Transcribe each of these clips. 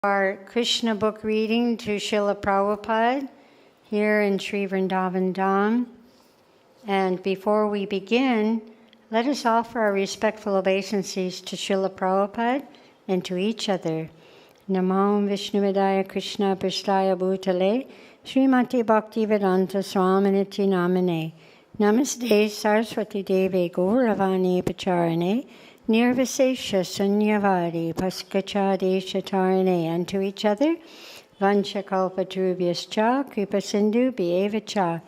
Our Krishna book reading to Srila Prabhupada here in Sri Vrindavan Dham. And before we begin, let us offer our respectful obeisances to Srila Prabhupada and to each other. Namo Vishnuvedaya Krishna Prasthaya Bhutale Srimati Bhakti-Vedanta Swaminiti Namane Namaste Saraswati Devi Gauravani Pacharane Nirvisesha Sunyavadi Paskachadesha Tarane, and to each other, Vanchakalpatrubhyascha Kripa Sindhu Bhyevacha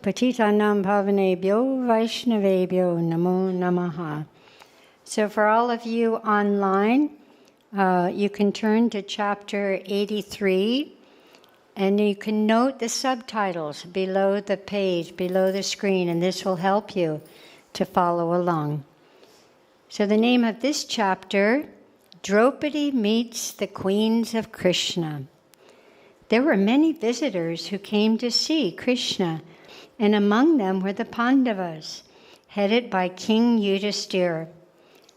Patitanam Bhavanebhyo Vaishnavebhyo Namo Namaha. So for all of you online, you can turn to chapter 83, and you can note the subtitles below the page, below the screen, and this will help you to follow along. So the name of this chapter, Draupadi Meets the Queens of Krishna. There were many visitors who came to see Krishna, and among them were the Pandavas, headed by King Yudhisthira.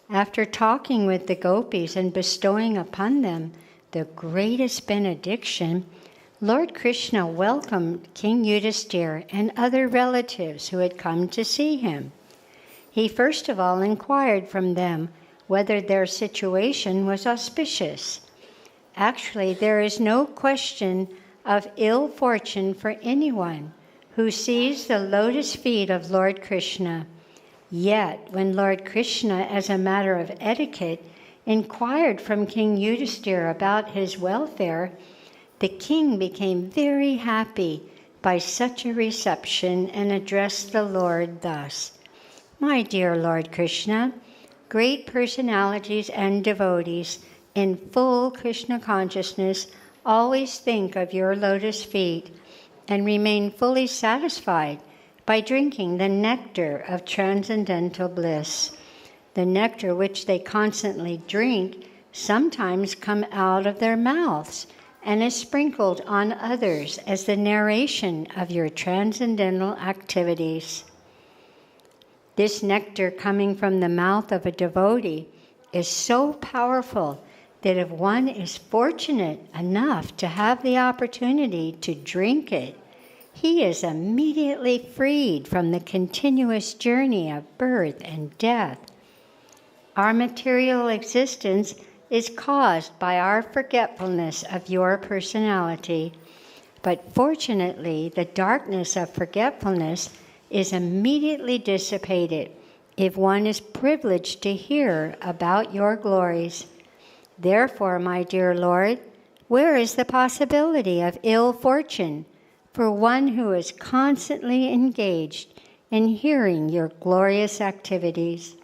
After talking with the gopis and bestowing upon them the greatest benediction, Lord Krishna welcomed King Yudhisthira and other relatives who had come to see him. He first of all inquired from them whether their situation was auspicious. Actually, there is no question of ill fortune for anyone who sees the lotus feet of Lord Krishna. Yet, when Lord Krishna, as a matter of etiquette, inquired from King Yudhisthira about his welfare, the king became very happy by such a reception and addressed the Lord thus: "My dear Lord Krishna, great personalities and devotees in full Krishna consciousness always think of your lotus feet and remain fully satisfied by drinking the nectar of transcendental bliss. The nectar which they constantly drink sometimes comes out of their mouths and is sprinkled on others as the narration of your transcendental activities. This nectar coming from the mouth of a devotee is so powerful that if one is fortunate enough to have the opportunity to drink it, he is immediately freed from the continuous journey of birth and death. Our material existence is caused by our forgetfulness of your personality, but fortunately, the darkness of forgetfulness is immediately dissipated if one is privileged to hear about your glories. Therefore, my dear Lord, where is the possibility of ill fortune for one who is constantly engaged in hearing your glorious activities?"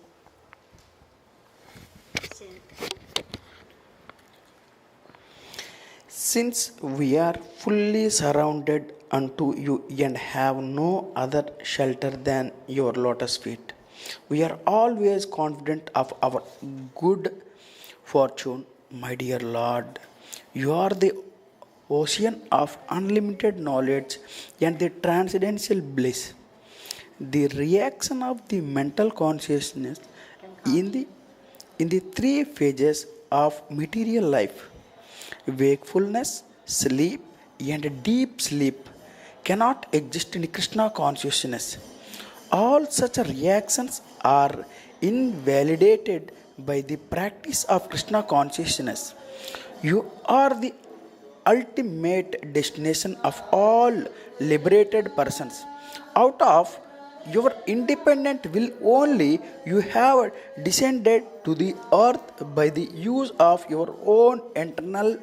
Since we are fully surrounded unto you and have no other shelter than your lotus feet, we are always confident of our good fortune. My dear Lord, you are the ocean of unlimited knowledge and the transcendental bliss. The reaction of the mental consciousness in the three phases of material life, wakefulness, sleep, and deep sleep, cannot exist in Krishna consciousness. All such reactions are invalidated by the practice of Krishna consciousness. You are the ultimate destination of all liberated persons. Out of your independent will only, you have descended to the earth by the use of your own internal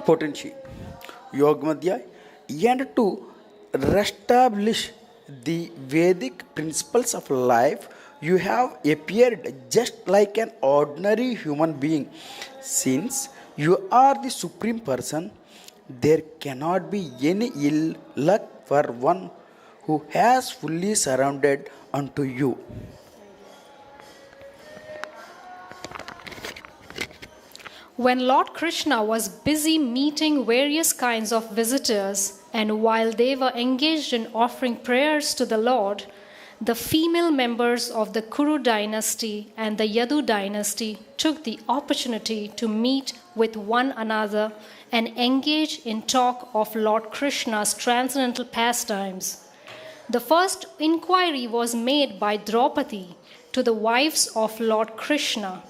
potency, Yogamadhyaya, and to reestablish the Vedic principles of life, you have appeared just like an ordinary human being. Since you are the Supreme Person, there cannot be any ill luck for one who has fully surrounded unto you. When Lord Krishna was busy meeting various kinds of visitors, and while they were engaged in offering prayers to the Lord, the female members of the Kuru dynasty and the Yadu dynasty took the opportunity to meet with one another and engage in talk of Lord Krishna's transcendental pastimes. The first inquiry was made by Draupadi to the wives of Lord Krishna.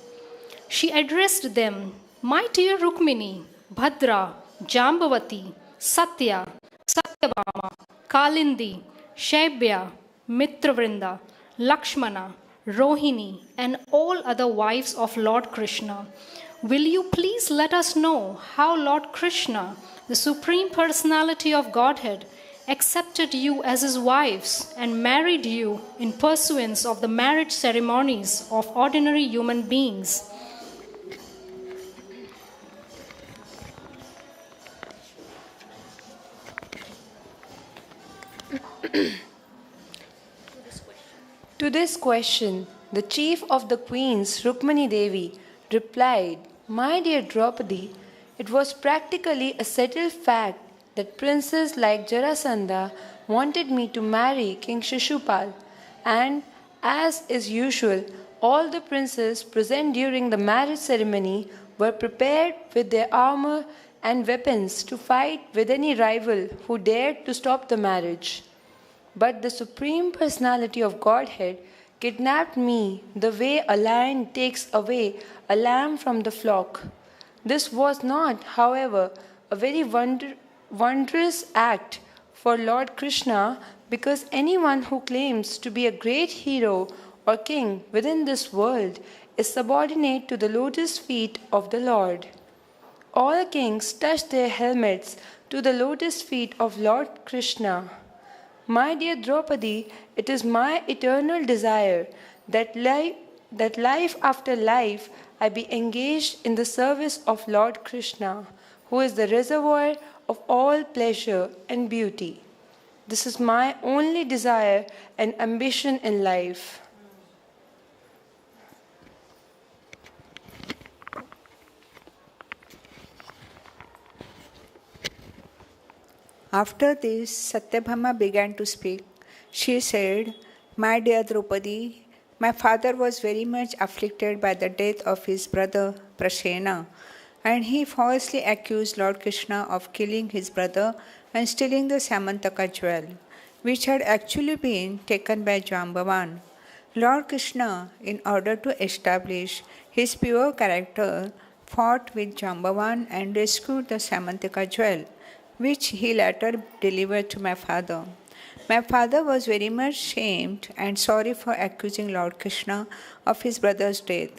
She addressed them, "My dear Rukmini, Bhadra, Jambavati, Satya, Satyabhama, Kalindi, Shaibya, Mitravrinda, Lakshmana, Rohini, and all other wives of Lord Krishna. Will you please let us know how Lord Krishna, the Supreme Personality of Godhead, accepted you as his wives and married you in pursuance of the marriage ceremonies of ordinary human beings?" To this question, the chief of the queens, Rukmani Devi, replied, "My dear Draupadi, it was practically a settled fact that princes like Jarasandha wanted me to marry King Shishupal, and, as is usual, all the princes present during the marriage ceremony were prepared with their armor and weapons to fight with any rival who dared to stop the marriage. But the Supreme Personality of Godhead kidnapped me the way a lion takes away a lamb from the flock. This was not, however, a very wondrous act for Lord Krishna, because anyone who claims to be a great hero or king within this world is subordinate to the lotus feet of the Lord. All kings touch their helmets to the lotus feet of Lord Krishna. My dear Draupadi, it is my eternal desire that life after life I be engaged in the service of Lord Krishna, who is the reservoir of all pleasure and beauty. This is my only desire and ambition in life." After this, Satyabhama began to speak. She said, "My dear Draupadi, my father was very much afflicted by the death of his brother Prasena, and he falsely accused Lord Krishna of killing his brother and stealing the Samantaka jewel, which had actually been taken by Jambavan. Lord Krishna, in order to establish his pure character, fought with Jambavan and rescued the Samantaka jewel, which he later delivered to my father. My father was very much shamed and sorry for accusing Lord Krishna of his brother's death.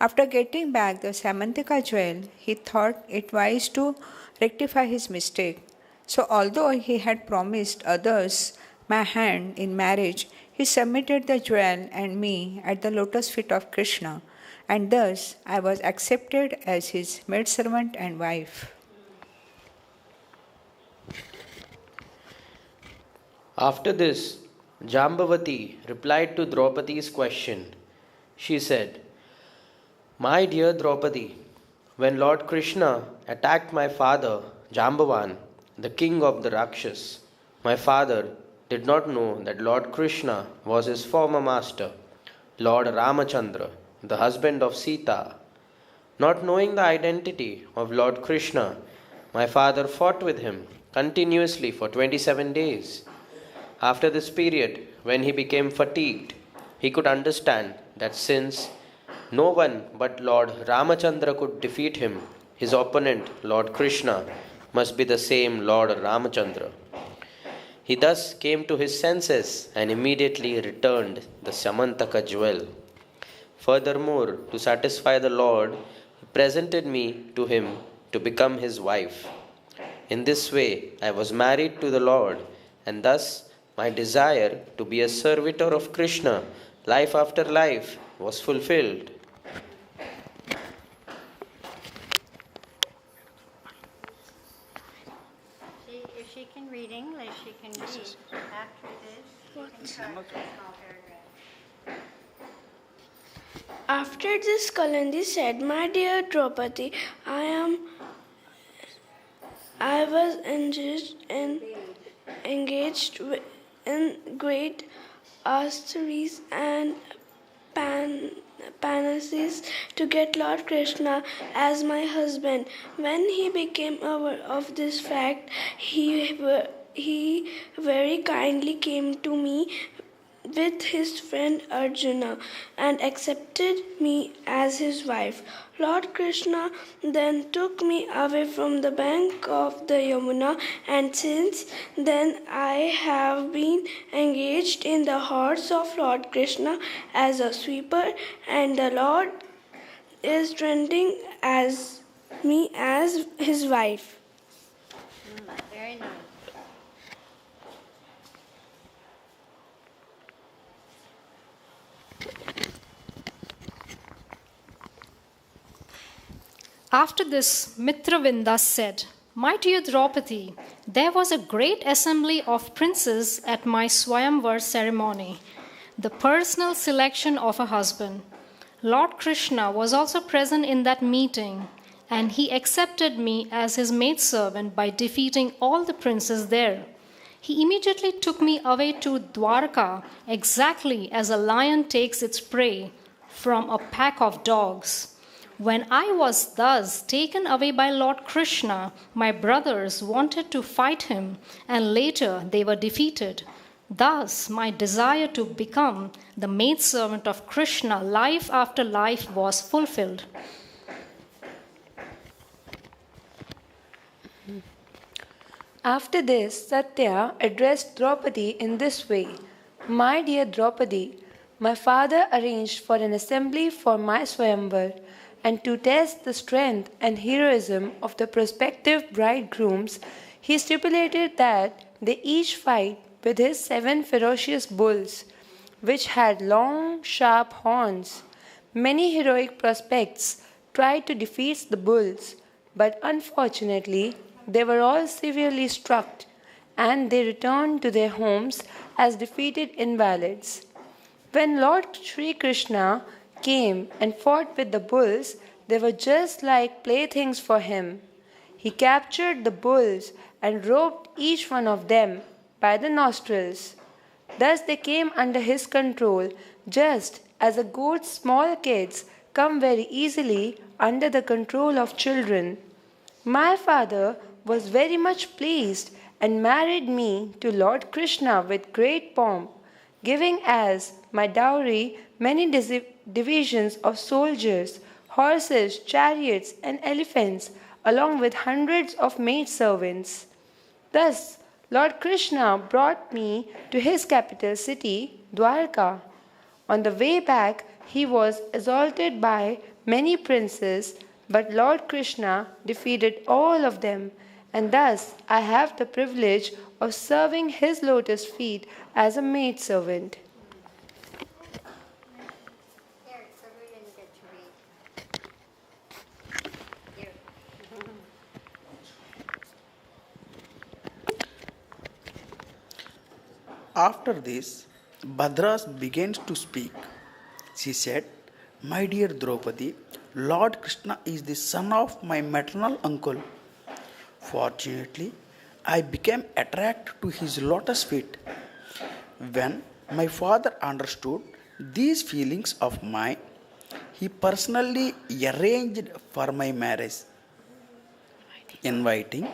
After getting back the Samantika jewel, he thought it wise to rectify his mistake. So although he had promised others my hand in marriage, he submitted the jewel and me at the lotus feet of Krishna, and thus I was accepted as his maidservant and wife." After this, Jambavati replied to Draupadi's question. She said, "My dear Draupadi, when Lord Krishna attacked my father, Jambavan, the king of the Rakshas, my father did not know that Lord Krishna was his former master, Lord Ramachandra, the husband of Sita. Not knowing the identity of Lord Krishna, my father fought with him continuously for 27 days. After this period, when he became fatigued, he could understand that since no one but Lord Ramachandra could defeat him, his opponent, Lord Krishna, must be the same Lord Ramachandra. He thus came to his senses and immediately returned the Samantaka jewel. Furthermore, to satisfy the Lord, he presented me to him to become his wife. In this way, I was married to the Lord, and thus my desire to be a servitor of Krishna life after life was fulfilled." If she can read English, she can read. After this, she can start a small paragraph. After this, Kalandi said, "My dear Draupadi, I was engaged in great Asturies and Panasis to get Lord Krishna as my husband. When he became aware of this fact, he very kindly came to me with his friend Arjuna and accepted me as his wife. Lord Krishna then took me away from the bank of the Yamuna, and since then I have been engaged in the horse of Lord Krishna as a sweeper, and the Lord is trending as me as his wife. Very nice. After this, Mitravinda said, "My dear Draupadi, there was a great assembly of princes at my Swayamvar ceremony, the personal selection of a husband. Lord Krishna was also present in that meeting, and he accepted me as his maidservant by defeating all the princes there. He immediately took me away to Dwarka, exactly as a lion takes its prey from a pack of dogs. When I was thus taken away by Lord Krishna, my brothers wanted to fight him, and later they were defeated. Thus, my desire to become the maidservant of Krishna life after life was fulfilled." After this, Satya addressed Draupadi in this way: "My dear Draupadi, my father arranged for an assembly for my Swayamvar, and to test the strength and heroism of the prospective bridegrooms, he stipulated that they each fight with his 7 ferocious bulls, which had long, sharp horns. Many heroic prospects tried to defeat the bulls, but unfortunately they were all severely struck, and they returned to their homes as defeated invalids. When Lord Sri Krishna came and fought with the bulls, they were just like playthings for him. He captured the bulls and roped each one of them by the nostrils. Thus they came under his control, just as a goat's small kids come very easily under the control of children. My father was very much pleased and married me to Lord Krishna with great pomp, giving as my dowry many divisions of soldiers, horses, chariots, and elephants, along with hundreds of maidservants. Thus, Lord Krishna brought me to his capital city, Dwarka. On the way back, he was assaulted by many princes, but Lord Krishna defeated all of them, and thus I have the privilege of serving his lotus feet as a maidservant." After this, Bhadras begins to speak. She said, "My dear Draupadi, Lord Krishna is the son of my maternal uncle. Fortunately, I became attracted to his lotus feet. When my father understood these feelings of mine, he personally arranged for my marriage, inviting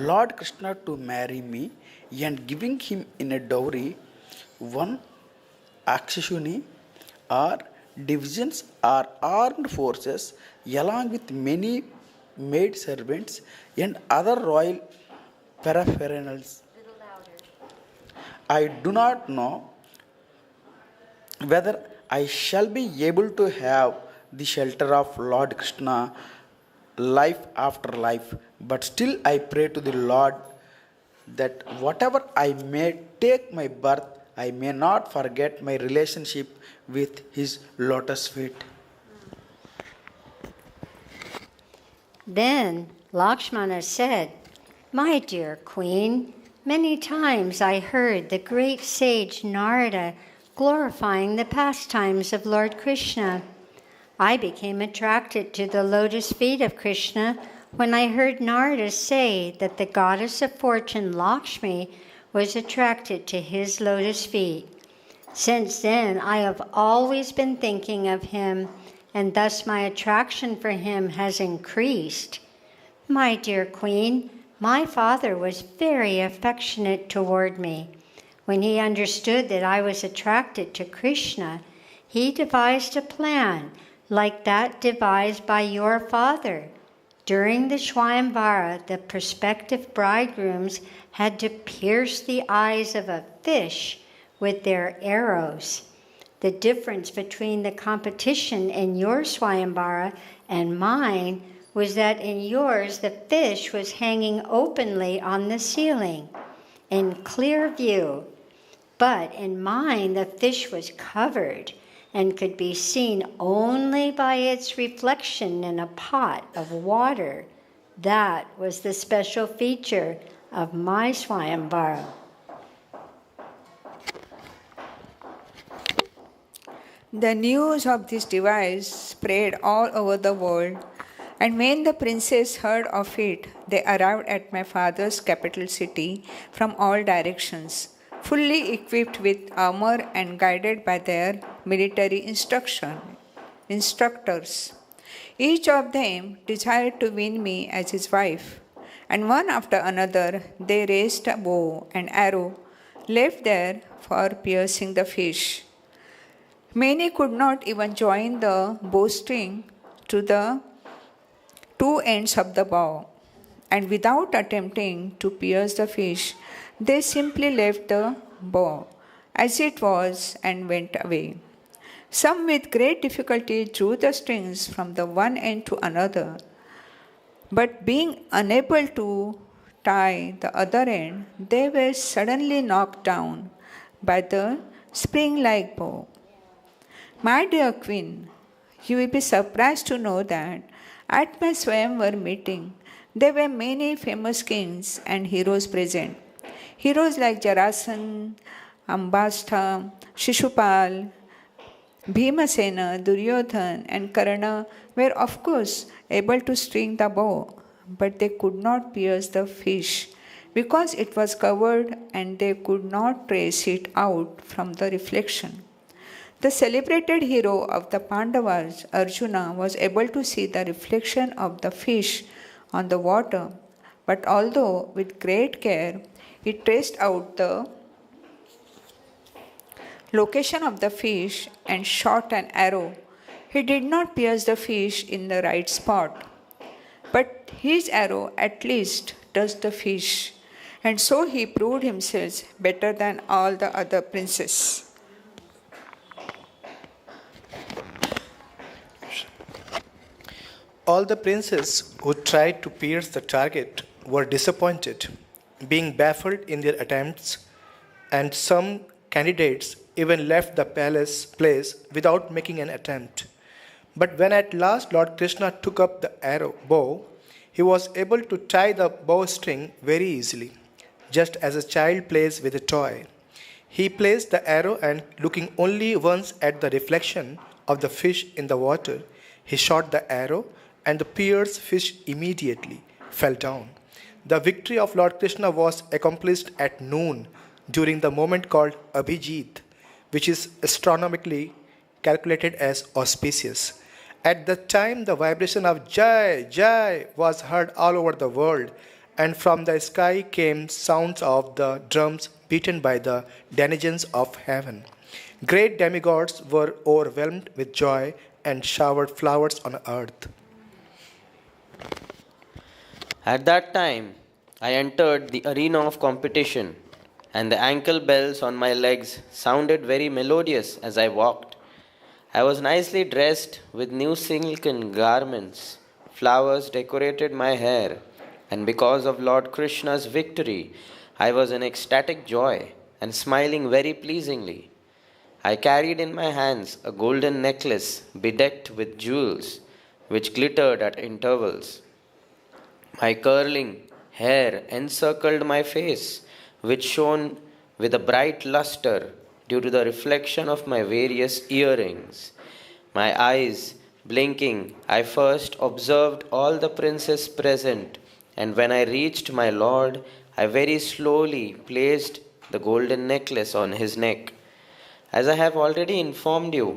Lord Krishna to marry me and giving him in a dowry 1 Akshashuni or divisions or armed forces, along with many maid servants and other royal paraphernals. I do not know whether I shall be able to have the shelter of Lord Krishna life after life, but still I pray to the Lord that whatever I may take my birth, I may not forget my relationship with his lotus feet." Then Lakshmana said, "My dear queen, many times I heard the great sage Narada glorifying the pastimes of Lord Krishna. I became attracted to the lotus feet of Krishna when I heard Narada say that the goddess of fortune Lakshmi was attracted to his lotus feet. Since then, I have always been thinking of him, and thus my attraction for him has increased. My dear Queen, my father was very affectionate toward me. When he understood that I was attracted to Krishna, he devised a plan like that devised by your father. During the Swayamvara, the prospective bridegrooms had to pierce the eyes of a fish with their arrows. The difference between the competition in your Swayamvara and mine was that in yours the fish was hanging openly on the ceiling in clear view, but in mine the fish was covered and could be seen only by its reflection in a pot of water. That was the special feature of my Swayamvara. The news of this device spread all over the world, and when the princes heard of it, they arrived at my father's capital city from all directions, fully equipped with armor and guided by their military instructors. Each of them desired to win me as his wife, and one after another they raised a bow and arrow left there for piercing the fish. Many could not even join the bowstring to the two ends of the bow, and without attempting to pierce the fish, they simply left the bow as it was and went away. Some with great difficulty drew the strings from the one end to another, but being unable to tie the other end, they were suddenly knocked down by the spring-like bow. My dear Queen, you will be surprised to know that at my Swayamvar meeting, there were many famous kings and heroes present. Heroes like Jarasan, Ambastha, Shishupal, Bhimasena, Duryodhan, and Karna were of course able to string the bow, but they could not pierce the fish because it was covered and they could not trace it out from the reflection. The celebrated hero of the Pandavas, Arjuna, was able to see the reflection of the fish on the water, but although with great care he traced out the location of the fish and shot an arrow, he did not pierce the fish in the right spot. But his arrow at least touched the fish, and so he proved himself better than all the other princes. All the princes who tried to pierce the target were disappointed, being baffled in their attempts, and some candidates even left the palace place without making an attempt. But when at last Lord Krishna took up the bow, he was able to tie the bowstring very easily, just as a child plays with a toy. He placed the arrow and, looking only once at the reflection of the fish in the water, he shot the arrow, and the pierced fish immediately fell down. The victory of Lord Krishna was accomplished at noon during the moment called Abhijit, which is astronomically calculated as auspicious. At that time, the vibration of Jai, Jai was heard all over the world, and from the sky came sounds of the drums beaten by the denizens of heaven. Great demigods were overwhelmed with joy and showered flowers on earth. At that time, I entered the arena of competition, and the ankle bells on my legs sounded very melodious as I walked. I was nicely dressed with new silken garments, flowers decorated my hair, and because of Lord Krishna's victory, I was in ecstatic joy and smiling very pleasingly. I carried in my hands a golden necklace bedecked with jewels, which glittered at intervals. My curling hair encircled my face, which shone with a bright luster due to the reflection of my various earrings. My eyes blinking, I first observed all the princes present, and when I reached my lord, I very slowly placed the golden necklace on his neck. As I have already informed you,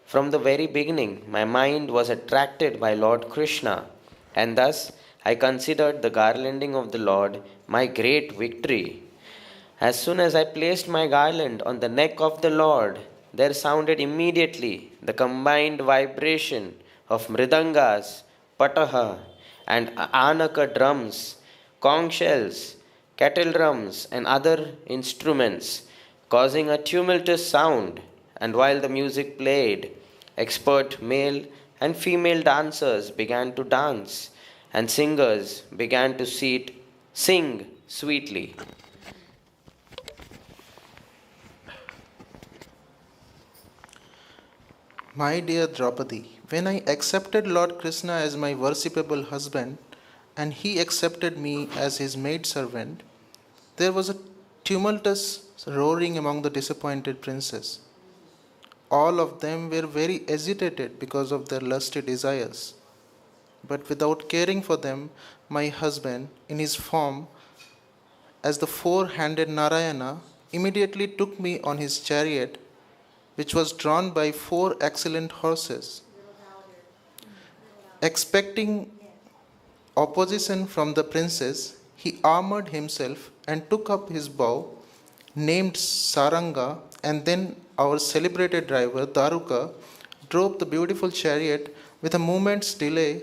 from the very beginning my mind was attracted by Lord Krishna, and thus I considered the garlanding of the Lord my great victory. As soon as I placed my garland on the neck of the Lord, there sounded immediately the combined vibration of mridangas, pataha, and anaka drums, conch shells, kettle drums, and other instruments, causing a tumultuous sound. And while the music played, expert male and female dancers began to dance, and singers began to sing sweetly. My dear Draupadi, when I accepted Lord Krishna as my worshipable husband and he accepted me as his maidservant, there was a tumultuous roaring among the disappointed princes. All of them were very agitated because of their lusty desires. But without caring for them, my husband, in his form as the four-handed Narayana, immediately took me on his chariot, which was drawn by four excellent horses. Expecting opposition from the princes, he armored himself and took up his bow, named Saranga, and then our celebrated driver, Daruka, drove the beautiful chariot with a moment's delay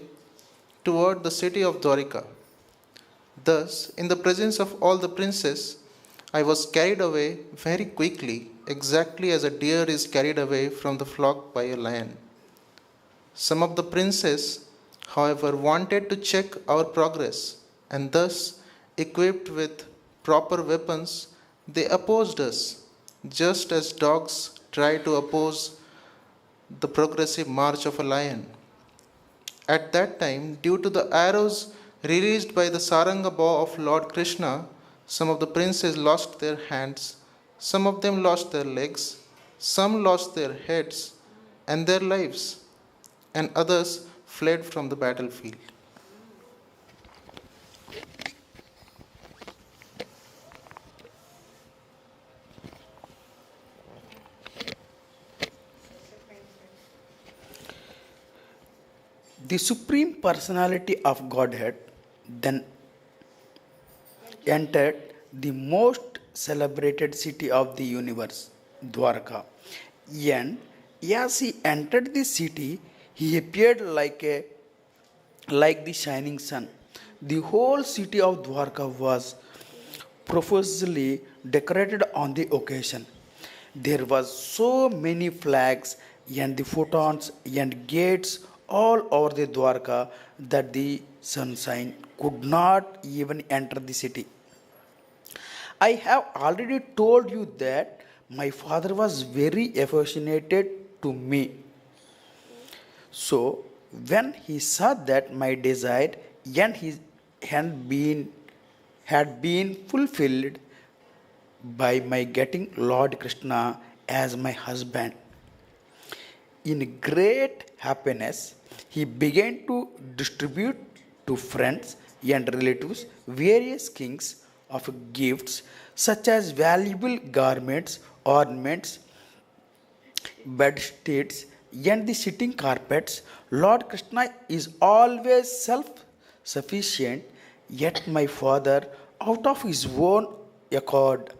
toward the city of Dwarika. Thus, in the presence of all the princes, I was carried away very quickly, exactly as a deer is carried away from the flock by a lion. Some of the princes, however, wanted to check our progress, and thus, equipped with proper weapons, they opposed us, just as dogs try to oppose the progressive march of a lion. At that time, due to the arrows released by the Saranga bow of Lord Krishna, some of the princes lost their hands, some of them lost their legs, some lost their heads and their lives, and others fled from the battlefield. The Supreme Personality of Godhead then entered the most celebrated city of the universe, Dwarka. And as he entered the city, he appeared like the shining sun. The whole city of Dwarka was profusely decorated on the occasion. There was so many flags and the photons and gates all over the Dwarka that the sunshine could not even enter the city. I have already told you that my father was very affectionate to me. So, when he saw that my desire and his had been fulfilled by my getting Lord Krishna as my husband, in great happiness, he began to distribute to friends and relatives various kinds of gifts such as valuable garments, ornaments, bedsteads, and the sitting carpets. Lord Krishna is always self-sufficient, yet my father, out of his own accord,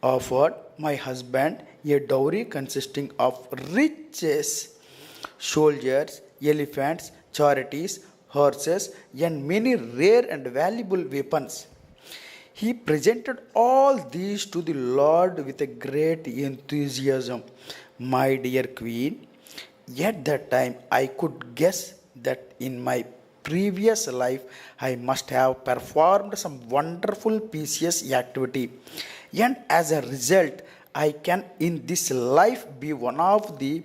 offered my husband a dowry consisting of riches, soldiers, elephants, charities, horses, and many rare and valuable weapons. He presented all these to the Lord with a great enthusiasm. My dear Queen, at that time I could guess that in my previous life I must have performed some wonderful pious activity, and as a result I can in this life be one of the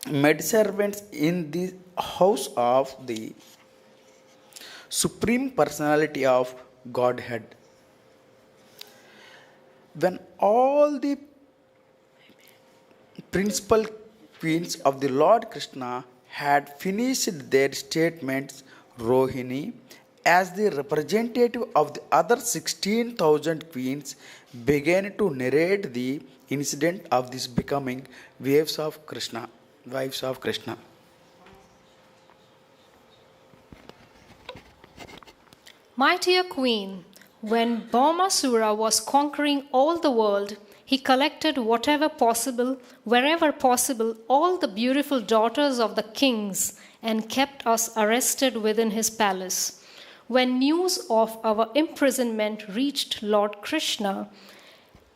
maidservants in the house of the Supreme Personality of Godhead. When all the principal queens of the Lord Krishna had finished their statements, Rohini, as the representative of the other 16,000 queens, began to narrate the incident of this becoming wives of Krishna. My dear Queen, when Bhaumasura was conquering all the world, he collected wherever possible, all the beautiful daughters of the kings and kept us arrested within his palace. When news of our imprisonment reached Lord Krishna,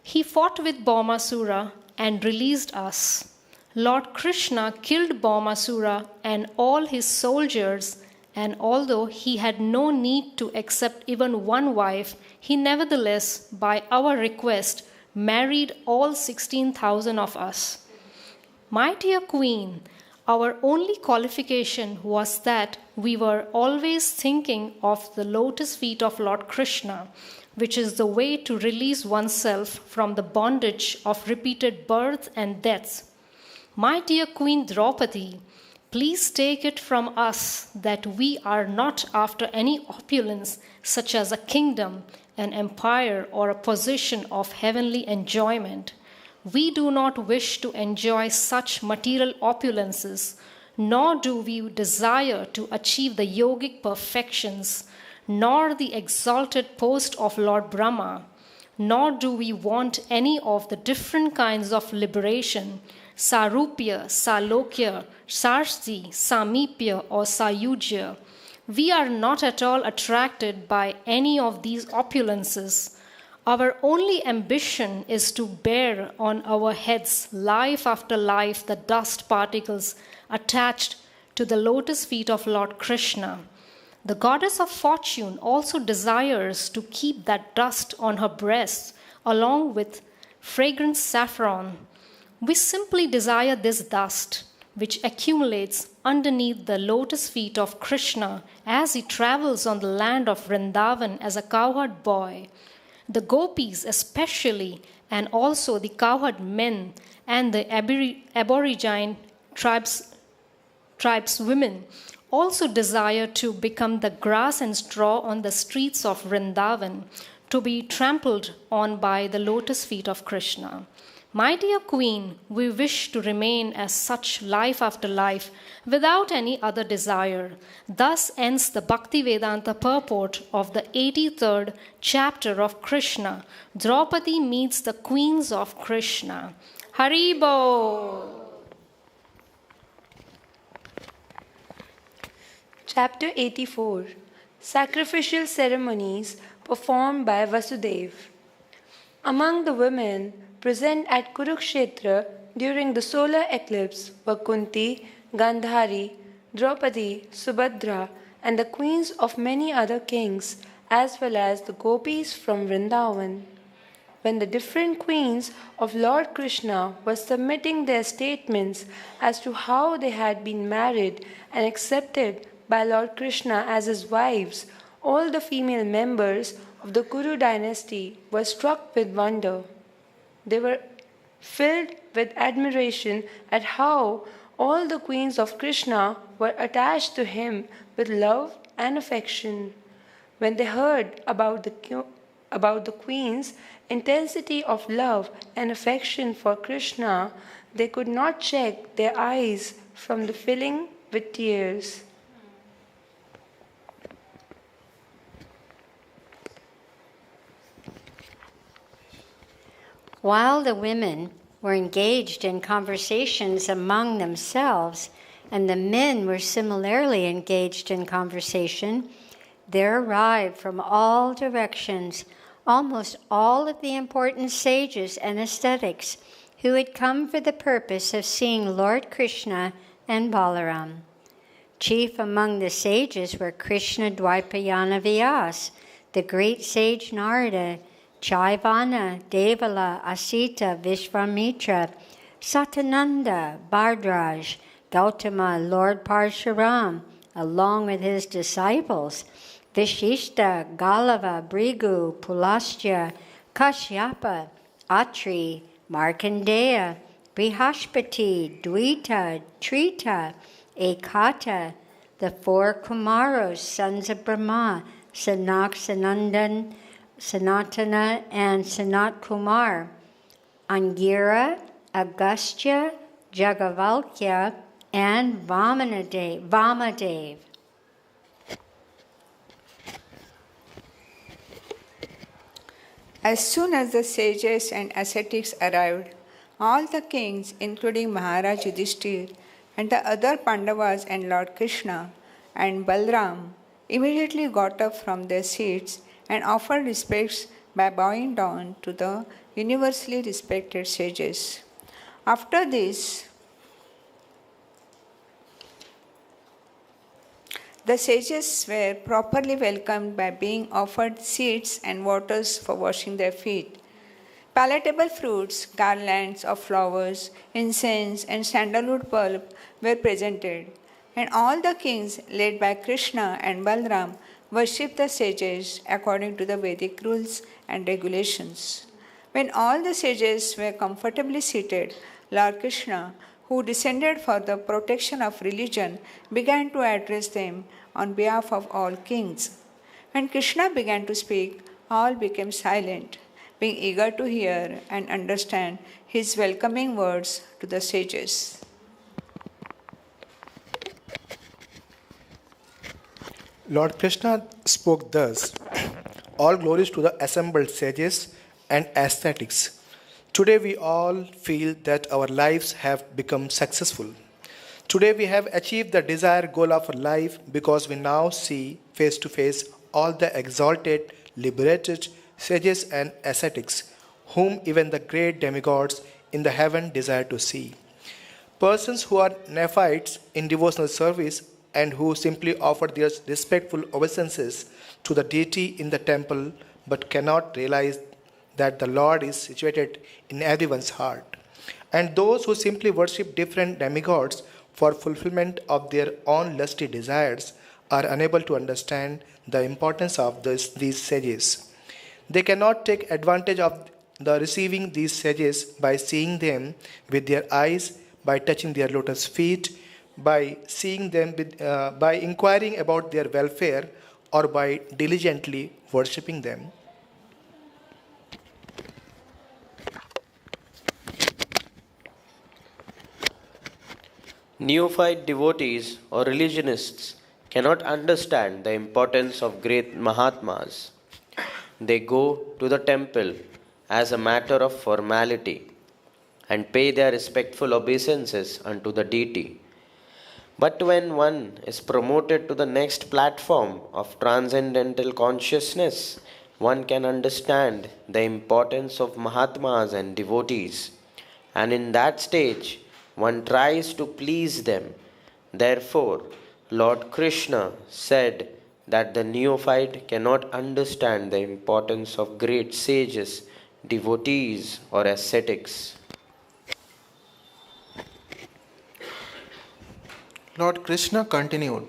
he fought with Bhaumasura and released us. Lord Krishna killed Bhaumasura and all his soldiers, and although he had no need to accept even one wife, he nevertheless, by our request, married all 16,000 of us. My dear Queen, our only qualification was that we were always thinking of the lotus feet of Lord Krishna, which is the way to release oneself from the bondage of repeated births and deaths. My dear Queen Draupadi, please take it from us that we are not after any opulence such as a kingdom, an empire, or a position of heavenly enjoyment. We do not wish to enjoy such material opulences, nor do we desire to achieve the yogic perfections, nor the exalted post of Lord Brahma, nor do we want any of the different kinds of liberation, Sarupya, Salokya, Sarsti, Samipya, or Sayujya. We are not at all attracted by any of these opulences. Our only ambition is to bear on our heads life after life the dust particles attached to the lotus feet of Lord Krishna. The goddess of fortune also desires to keep that dust on her breast along with fragrant saffron. We simply desire this dust, which accumulates underneath the lotus feet of Krishna as he travels on the land of Vrindavan as a cowherd boy. The gopis especially, and also the cowherd men and the aborigine tribes women, also desire to become the grass and straw on the streets of Vrindavan, to be trampled on by the lotus feet of Krishna. My dear Queen, we wish to remain as such life after life without any other desire. Thus ends the Bhakti-Vedanta purport of the 83rd chapter of Krishna. Draupadi meets the queens of Krishna. Haribo! Chapter 84. Sacrificial ceremonies performed by Vasudeva. Among the women present at Kurukshetra during the solar eclipse were Kunti, Gandhari, Draupadi, Subhadra, and the queens of many other kings, as well as the gopis from Vrindavan. When the different queens of Lord Krishna were submitting their statements as to how they had been married and accepted by Lord Krishna as his wives, all the female members of the Kuru dynasty were struck with wonder. They were filled with admiration at how all the queens of Krishna were attached to him with love and affection. When they heard about the queen's intensity of love and affection for Krishna, they could not check their eyes from the filling with tears. While the women were engaged in conversations among themselves, and the men were similarly engaged in conversation, there arrived from all directions almost all of the important sages and ascetics who had come for the purpose of seeing Lord Krishna and Balaram. Chief among the sages were Krishna Dvaipayana Vyas, the great sage Narada, Chaivana, Devala, Asita, Vishvamitra, Satananda, Bhardraj, Gautama, Lord Parshuram, along with his disciples, Vishishta, Galava, Brigu, Pulastya, Kashyapa, Atri, Markandeya, Brihaspati, Dvita, Trita, Ekata, the 4 Kumaras, sons of Brahma, Sanak, Sanandan, Sanatana, and Sanat Kumar, Angira, Agastya, Jagavalkya, and Vamadev. As soon as the sages and ascetics arrived, all the kings, including Maharaj Yudhishthir and the other Pandavas and Lord Krishna and Balram, immediately got up from their seats and offered respects by bowing down to the universally respected sages. After this, the sages were properly welcomed by being offered seats and waters for washing their feet. Palatable fruits, garlands of flowers, incense, and sandalwood pulp were presented, and all the kings, led by Krishna and Balram, worshipped the sages according to the Vedic rules and regulations. When all the sages were comfortably seated, Lord Krishna, who descended for the protection of religion, began to address them on behalf of all kings. When Krishna began to speak, all became silent, being eager to hear and understand his welcoming words to the sages. Lord Krishna spoke thus: All glories to the assembled sages and ascetics. Today we all feel that our lives have become successful. Today we have achieved the desired goal of our life because we now see face to face all the exalted, liberated sages and ascetics, whom even the great demigods in the heaven desire to see. Persons who are neophytes in devotional service and who simply offer their respectful obeisances to the deity in the temple but cannot realize that the Lord is situated in everyone's heart. And those who simply worship different demigods for fulfillment of their own lusty desires are unable to understand the importance of these sages. They cannot take advantage of the receiving these sages by seeing them with their eyes, by touching their lotus feet, by seeing them by inquiring about their welfare, or by diligently worshipping them. Neophyte devotees or religionists cannot understand the importance of great Mahatmas. They go to the temple as a matter of formality and pay their respectful obeisances unto the deity. But when one is promoted to the next platform of transcendental consciousness, one can understand the importance of Mahatmas and devotees, and in that stage, one tries to please them. Therefore, Lord Krishna said that the neophyte cannot understand the importance of great sages, devotees, or ascetics. Lord Krishna continued,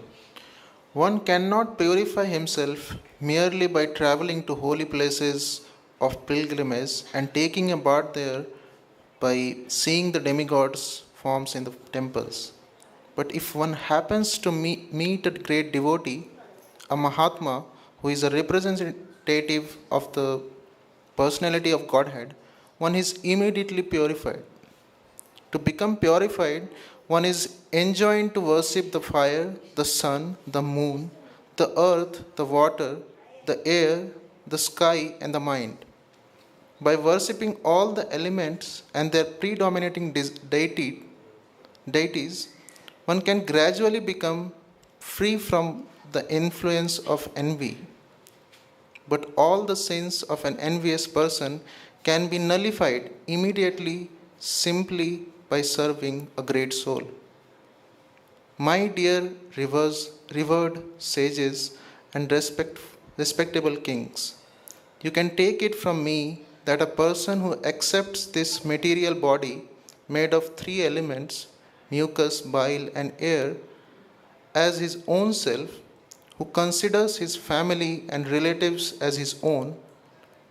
One cannot purify himself merely by traveling to holy places of pilgrimage and taking a bath there by seeing the demigods' forms in the temples. But if one happens to meet a great devotee, a Mahatma, who is a representative of the personality of Godhead, one is immediately purified. To become purified, one is enjoined to worship the fire, the sun, the moon, the earth, the water, the air, the sky, and the mind. By worshipping all the elements and their predominating deities, one can gradually become free from the influence of envy. But all the sins of an envious person can be nullified immediately simply by serving a great soul. My dear revered sages and respectable kings, you can take it from me that a person who accepts this material body made of 3 elements, mucus, bile, and air, as his own self, who considers his family and relatives as his own,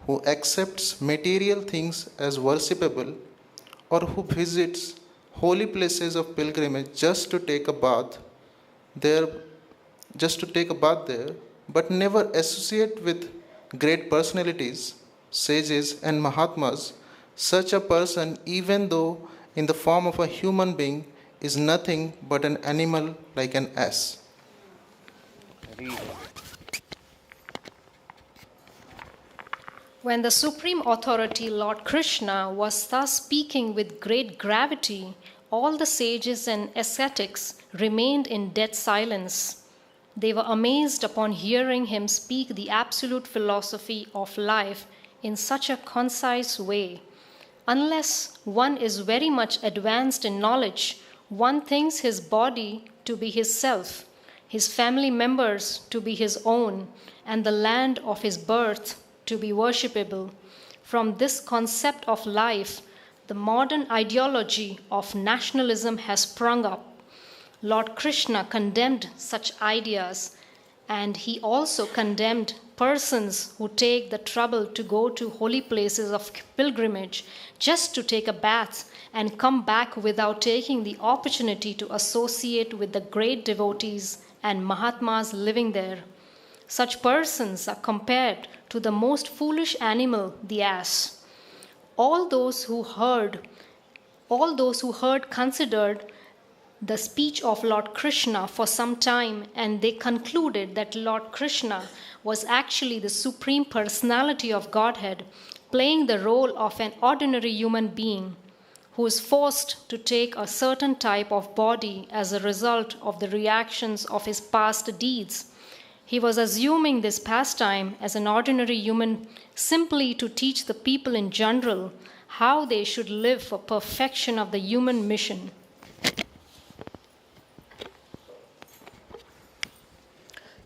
who accepts material things as worshipable, or who visits holy places of pilgrimage just to take a bath there just to take a bath there, but never associate with great personalities, sages, and Mahatmas, such a person, even though in the form of a human being, is nothing but an animal like an ass. When the Supreme Authority, Lord Krishna, was thus speaking with great gravity, all the sages and ascetics remained in dead silence. They were amazed upon hearing him speak the absolute philosophy of life in such a concise way. Unless one is very much advanced in knowledge, one thinks his body to be his self, his family members to be his own, and the land of his birth to be worshipable. From this concept of life, the modern ideology of nationalism has sprung up. Lord Krishna condemned such ideas, and he also condemned persons who take the trouble to go to holy places of pilgrimage just to take a bath and come back without taking the opportunity to associate with the great devotees and Mahatmas living there. Such persons are compared to the most foolish animal, the ass. All those who heard considered the speech of Lord Krishna for some time, and they concluded that Lord Krishna was actually the Supreme Personality of Godhead, playing the role of an ordinary human being who is forced to take a certain type of body as a result of the reactions of his past deeds. He was assuming this pastime as an ordinary human simply to teach the people in general how they should live for perfection of the human mission.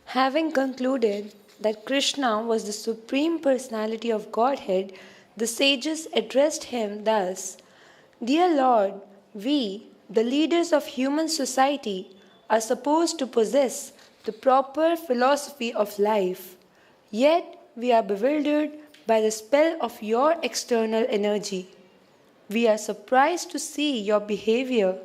Having concluded that Krishna was the Supreme Personality of Godhead, the sages addressed him thus: Dear Lord, we, the leaders of human society, are supposed to possess the proper philosophy of life. Yet we are bewildered by the spell of your external energy. We are surprised to see your behavior,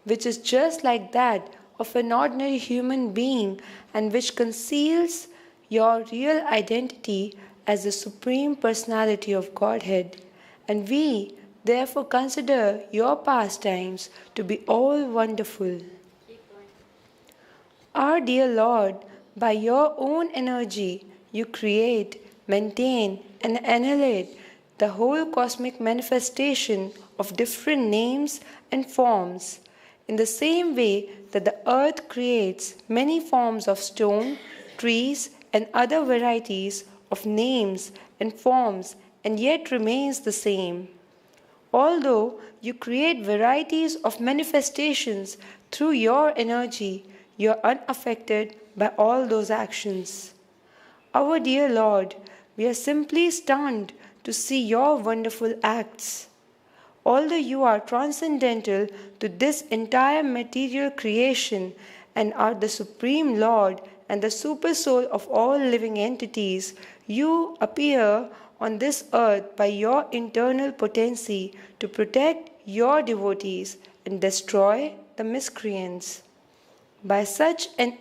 which is just like that of an ordinary human being and which conceals your real identity as the Supreme Personality of Godhead. And we therefore consider your pastimes to be all wonderful. Our dear Lord, by your own energy, you create, maintain, and annihilate the whole cosmic manifestation of different names and forms, in the same way that the earth creates many forms of stone, trees, and other varieties of names and forms, and yet remains the same. Although you create varieties of manifestations through your energy, you are unaffected by all those actions. Our dear Lord, we are simply stunned to see your wonderful acts. Although you are transcendental to this entire material creation and are the Supreme Lord and the super soul of all living entities, you appear on this earth by your internal potency to protect your devotees and destroy the miscreants. By such an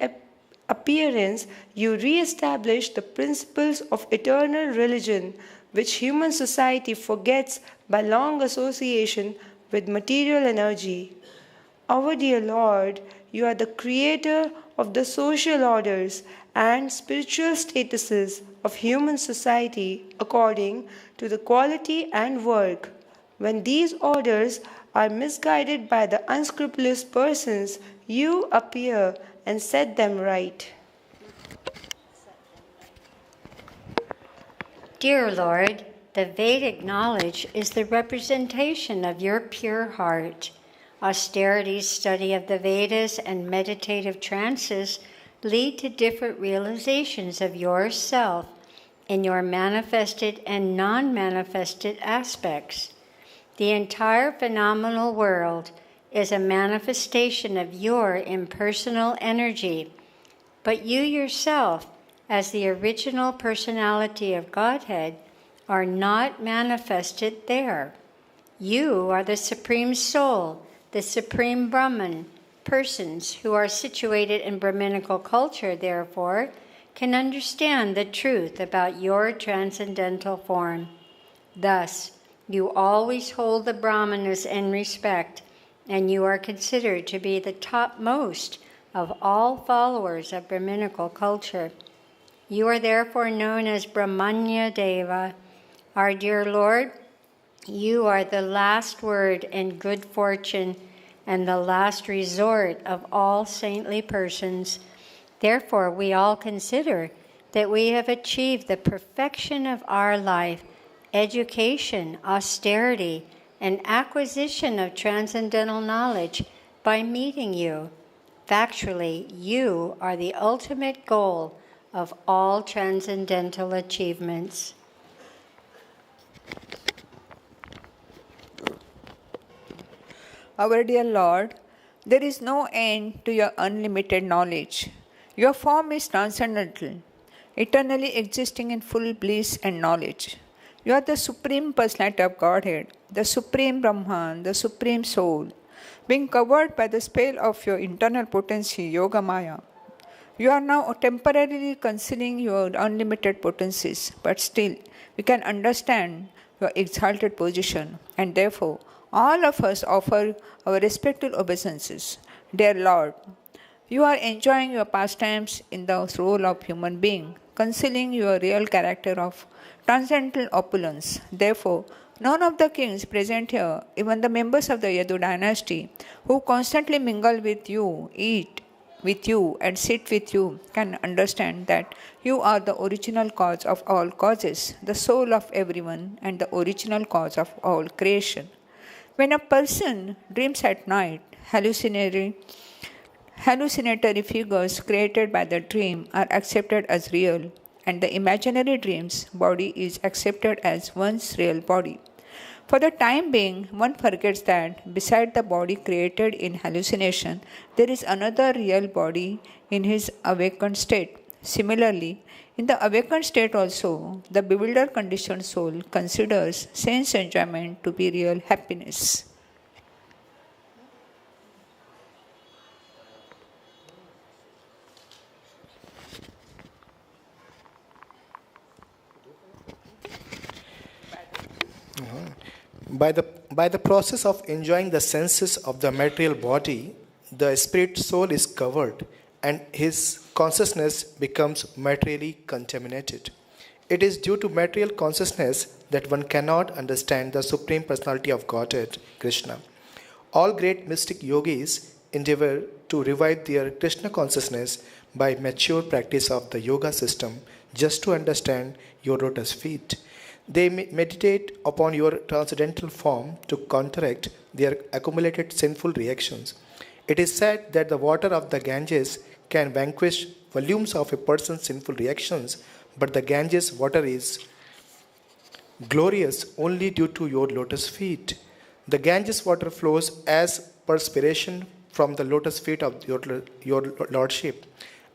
appearance, you re-establish the principles of eternal religion, which human society forgets by long association with material energy. Our dear Lord, you are the creator of the social orders and spiritual statuses of human society according to the quality and work. When these orders are misguided by the unscrupulous persons, you appear and set them right. Dear Lord, the Vedic knowledge is the representation of your pure heart. Austerity, study of the Vedas, and meditative trances lead to different realizations of yourself in your manifested and non-manifested aspects. The entire phenomenal world is a manifestation of your impersonal energy, but you yourself, as the original personality of Godhead, are not manifested there. You are the Supreme Soul, the Supreme Brahman, Persons who are situated in Brahminical culture, therefore, can understand the truth about your transcendental form. Thus, you always hold the Brahmanas in respect, and you are considered to be the topmost of all followers of Brahminical culture. You are therefore known as Brahmanya Deva. Our dear Lord, you are the last word in good fortune and the last resort of all saintly persons. Therefore, we all consider that we have achieved the perfection of our life, education, austerity, and acquisition of transcendental knowledge by meeting you. Factually, you are the ultimate goal of all transcendental achievements. Our dear Lord, there is no end to your unlimited knowledge. Your form is transcendental, eternally existing in full bliss and knowledge. You are the Supreme Personality of Godhead, the Supreme Brahman, the Supreme Soul, being covered by the spell of your internal potency, Yoga Maya. You are now temporarily concealing your unlimited potencies, but still we can understand your exalted position, and therefore all of us offer our respectful obeisances. Dear Lord, you are enjoying your pastimes in the role of human being, concealing your real character of transcendental opulence. Therefore, none of the kings present here, even the members of the Yadu dynasty, who constantly mingle with you, eat with you, and sit with you, can understand that you are the original cause of all causes, the soul of everyone, and the original cause of all creation. When a person dreams at night, hallucinatory figures created by the dream are accepted as real, and the imaginary dream's body is accepted as one's real body. For the time being, one forgets that beside the body created in hallucination, there is another real body in his awakened state. Similarly, in the awakened state also, the bewildered conditioned soul considers sense enjoyment to be real happiness. By the process of enjoying the senses of the material body, the spirit soul is covered and his consciousness becomes materially contaminated. It is due to material consciousness that one cannot understand the Supreme Personality of Godhead, Krishna. All great mystic yogis endeavor to revive their Krishna consciousness by mature practice of the yoga system just to understand your lotus feet. They meditate upon your transcendental form to counteract their accumulated sinful reactions. It is said that the water of the Ganges can vanquish volumes of a person's sinful reactions, but the Ganges water is glorious only due to your lotus feet. The Ganges water flows as perspiration from the lotus feet of your Lordship,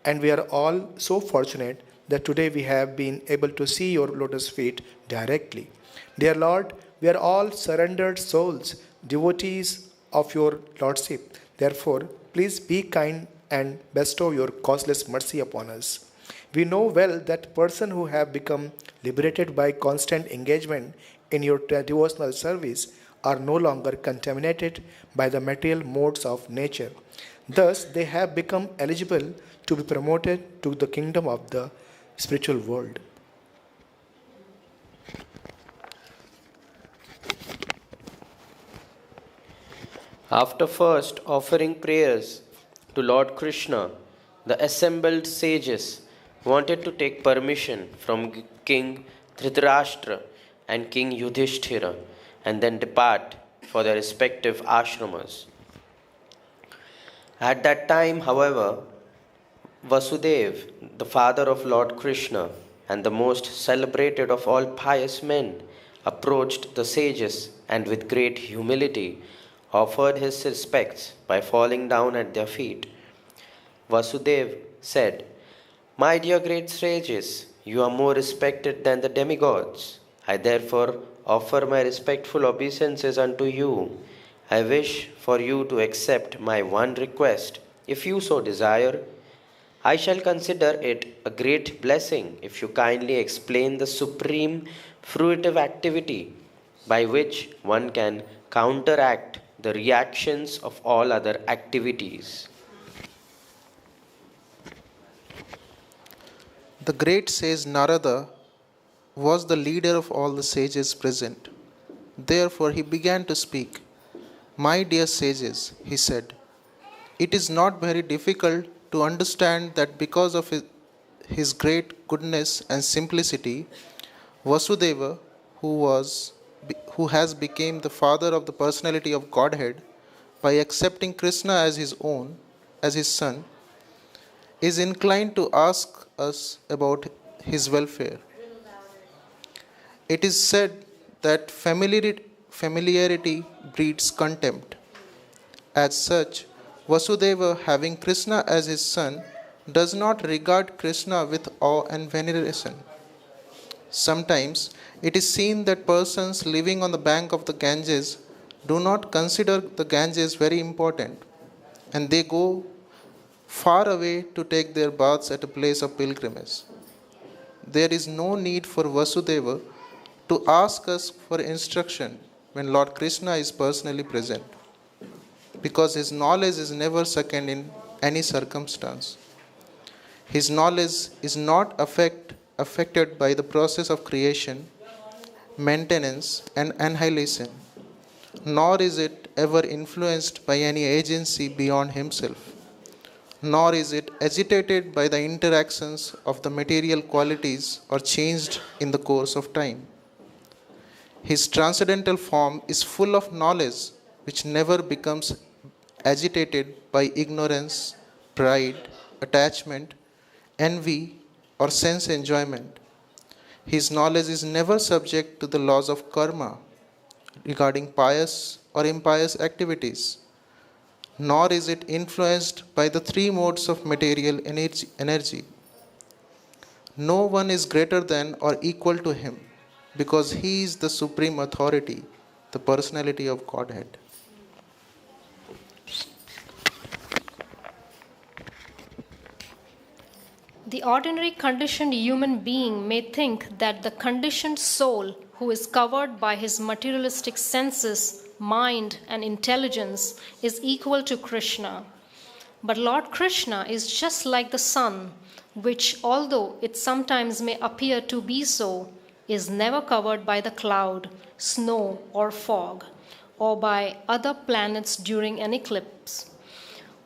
and we are all so fortunate that today we have been able to see your lotus feet directly. Dear Lord, we are all surrendered souls, devotees of your Lordship. Therefore, please be kind and bestow your causeless mercy upon us. We know well that persons who have become liberated by constant engagement in your devotional service are no longer contaminated by the material modes of nature. Thus, they have become eligible to be promoted to the kingdom of the spiritual world. After first offering prayers to Lord Krishna, the assembled sages wanted to take permission from King Dhritarashtra and King Yudhishthira and then depart for their respective ashramas. At that time, however, Vasudev, the father of Lord Krishna and the most celebrated of all pious men, approached the sages and with great humility offered his respects by falling down at their feet. Vasudev said, "My dear great sages, you are more respected than the demigods. I therefore offer my respectful obeisances unto you, I wish for you to accept my one request, if you so desire. I shall consider it a great blessing if you kindly explain the supreme fruitive activity by which one can counteract the reactions of all other activities. The great sage Narada was the leader of all the sages present. Therefore he began to speak. My dear sages, he said, it is not very difficult to understand that because of his great goodness and simplicity, Vasudeva, who has become the father of the personality of Godhead by accepting Krishna as his own, as his son, is inclined to ask us about his welfare. It is said that familiarity breeds contempt. As such, Vasudeva, having Krishna as his son, does not regard Krishna with awe and veneration. Sometimes it is seen that persons living on the bank of the Ganges do not consider the Ganges very important, and they go far away to take their baths at a place of pilgrimage. There is no need for Vasudeva to ask us for instruction when Lord Krishna is personally present, because his knowledge is never second in any circumstance. His knowledge is not affected by the process of creation, maintenance, and annihilation, nor is it ever influenced by any agency beyond himself, nor is it agitated by the interactions of the material qualities or changed in the course of time. His transcendental form is full of knowledge which never becomes agitated by ignorance, pride, attachment, envy, or sense enjoyment. His knowledge is never subject to the laws of karma regarding pious or impious activities, nor is it influenced by the three modes of material energy. No one is greater than or equal to him, because he is the supreme authority, the personality of Godhead. The ordinary conditioned human being may think that the conditioned soul, who is covered by his materialistic senses, mind, and intelligence, is equal to Krishna. But Lord Krishna is just like the sun, which, although it sometimes may appear to be so, is never covered by the cloud, snow, or fog, or by other planets during an eclipse.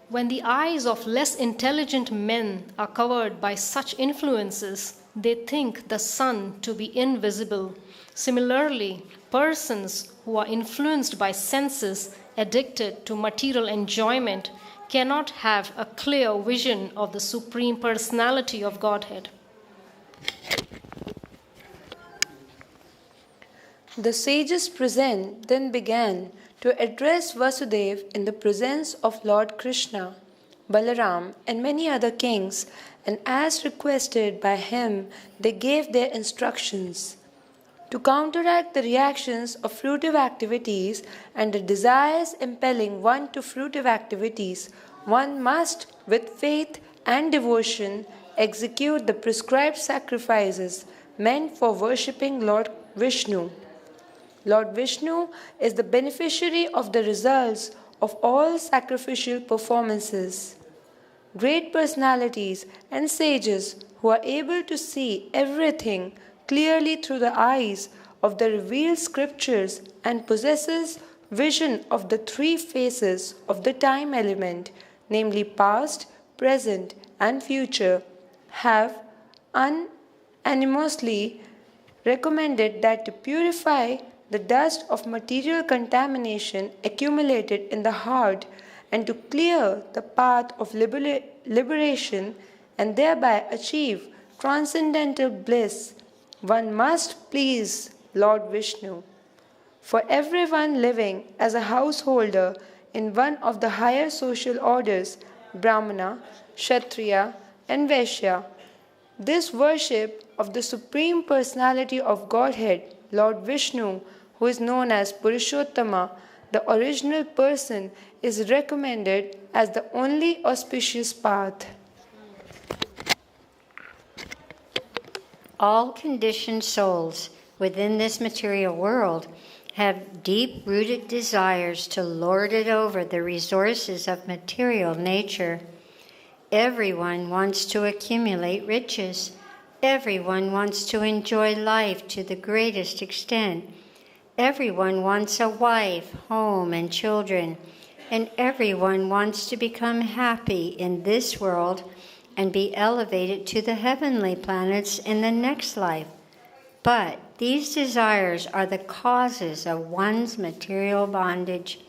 When the eyes of less intelligent men are covered by such influences, they think the sun to be invisible. Similarly, persons who are influenced by senses, addicted to material enjoyment, cannot have a clear vision of the Supreme Personality of Godhead. The sages present then began to address Vasudeva in the presence of Lord Krishna, Balaram, and many other kings, and as requested by him, they gave their instructions. To counteract the reactions of fruitive activities and the desires impelling one to fruitive activities, one must, with faith and devotion, execute the prescribed sacrifices meant for worshipping Lord Vishnu. Lord Vishnu is the beneficiary of the results of all sacrificial performances. Great personalities and sages who are able to see everything clearly through the eyes of the revealed scriptures and possesses vision of the three phases of the time element, namely past, present, and future, have unanimously recommended that to purify the dust of material contamination accumulated in the heart and to clear the path of liberation and thereby achieve transcendental bliss, one must please Lord Vishnu. For everyone living as a householder in one of the higher social orders, Brahmana, Kshatriya, and Vaishya, this worship of the Supreme Personality of Godhead, Lord Vishnu, who is known as Purushottama, the original person is recommended as the only auspicious path. All conditioned souls within this material world have deep-rooted desires to lord it over the resources of material nature. Everyone wants to accumulate riches. Everyone wants to enjoy life to the greatest extent. Everyone wants a wife, home, and children. And everyone wants to become happy in this world and be elevated to the heavenly planets in the next life. But these desires are the causes of one's material bondage.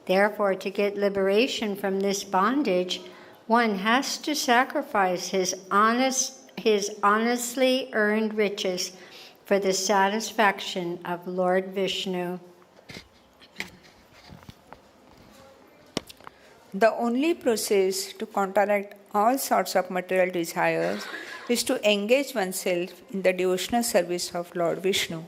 Therefore, to get liberation from this bondage, one has to sacrifice his honestly earned riches for the satisfaction of Lord Vishnu. The only process to counteract all sorts of material desires is to engage oneself in the devotional service of Lord Vishnu.